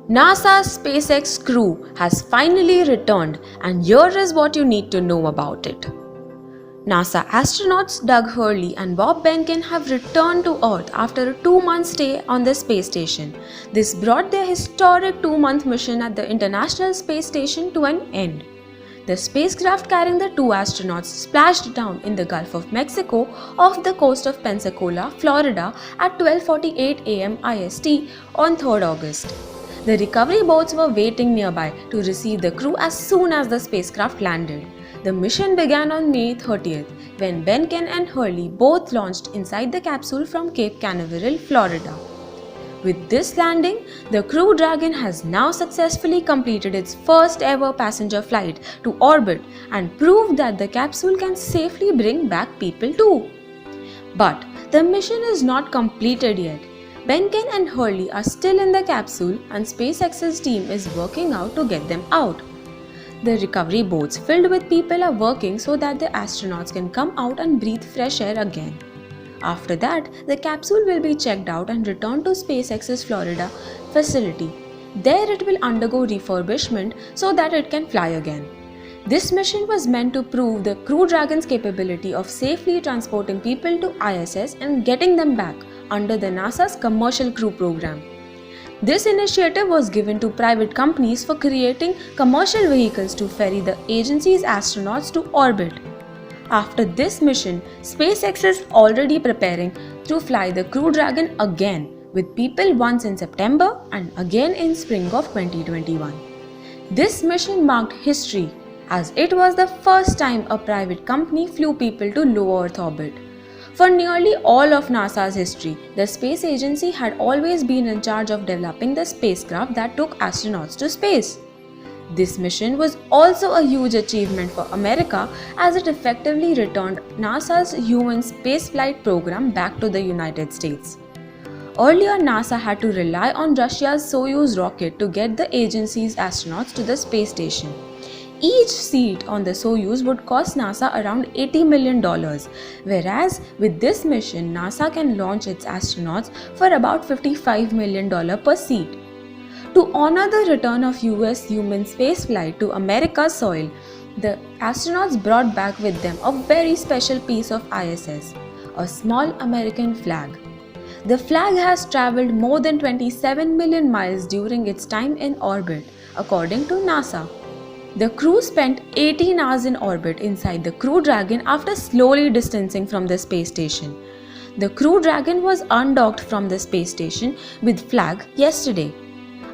NASA's SpaceX crew has finally returned, and here is what you need to know about it. NASA astronauts Doug Hurley and Bob Behnken have returned to Earth after a 2-month stay on the space station. This brought their historic 2-month mission at the International Space Station to an end. The spacecraft carrying the 2 astronauts splashed down in the Gulf of Mexico off the coast of Pensacola, Florida at 12:48 am IST on 3rd August. The recovery boats were waiting nearby to receive the crew as soon as the spacecraft landed. The mission began on May 30th when Behnken and Hurley both launched inside the capsule from Cape Canaveral, Florida. With this landing, the Crew Dragon has now successfully completed its first ever passenger flight to orbit and proved that the capsule can safely bring back people too. But the mission is not completed yet. Behnken and Hurley are still in the capsule and SpaceX's team is working out to get them out. The recovery boats filled with people are working so that the astronauts can come out and breathe fresh air again. After that, the capsule will be checked out and returned to SpaceX's Florida facility. There it will undergo refurbishment so that it can fly again. This mission was meant to prove the Crew Dragon's capability of safely transporting people to ISS and getting them back under the NASA's Commercial Crew Program. This initiative was given to private companies for creating commercial vehicles to ferry the agency's astronauts to orbit. After this mission, SpaceX is already preparing to fly the Crew Dragon again, with people once in September and again in spring of 2021. This mission marked history as it was the first time a private company flew people to low Earth orbit. For nearly all of NASA's history, the space agency had always been in charge of developing the spacecraft that took astronauts to space. This mission was also a huge achievement for America as it effectively returned NASA's human spaceflight program back to the United States. Earlier, NASA had to rely on Russia's Soyuz rocket to get the agency's astronauts to the space station. Each seat on the Soyuz would cost NASA around $80 million, whereas with this mission, NASA can launch its astronauts for about $55 million per seat. To honor the return of US human spaceflight to America's soil, the astronauts brought back with them a very special piece of ISS, a small American flag. The flag has traveled more than 27 million miles during its time in orbit, according to NASA. The crew spent 18 hours in orbit inside the Crew Dragon after slowly distancing from the space station. The Crew Dragon was undocked from the space station with flag yesterday.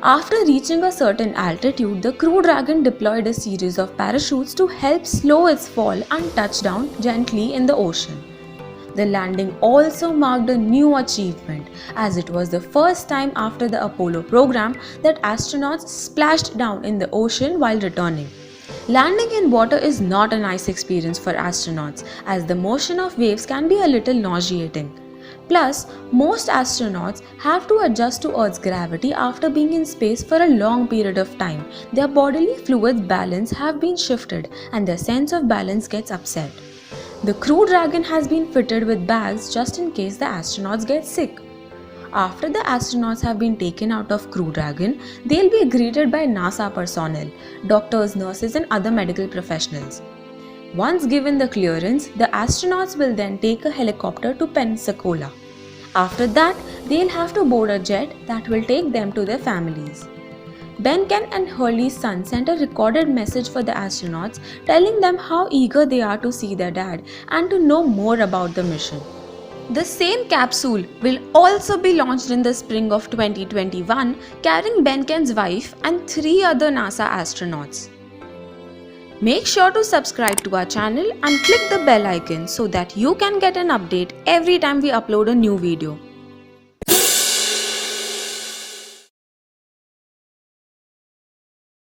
After reaching a certain altitude, the Crew Dragon deployed a series of parachutes to help slow its fall and touch down gently in the ocean. The landing also marked a new achievement, as it was the first time after the Apollo program that astronauts splashed down in the ocean while returning. Landing in water is not a nice experience for astronauts, as the motion of waves can be a little nauseating. Plus, most astronauts have to adjust to Earth's gravity after being in space for a long period of time. Their bodily fluids balance have been shifted and their sense of balance gets upset. The Crew Dragon has been fitted with bags just in case the astronauts get sick. After the astronauts have been taken out of Crew Dragon, they'll be greeted by NASA personnel, doctors, nurses and other medical professionals. Once given the clearance, the astronauts will then take a helicopter to Pensacola. After that, they'll have to board a jet that will take them to their families. Behnken and Hurley's son sent a recorded message for the astronauts telling them how eager they are to see their dad and to know more about the mission. The same capsule will also be launched in the spring of 2021, carrying Behnken's wife and 3 other NASA astronauts. Make sure to subscribe to our channel and click the bell icon so that you can get an update every time we upload a new video.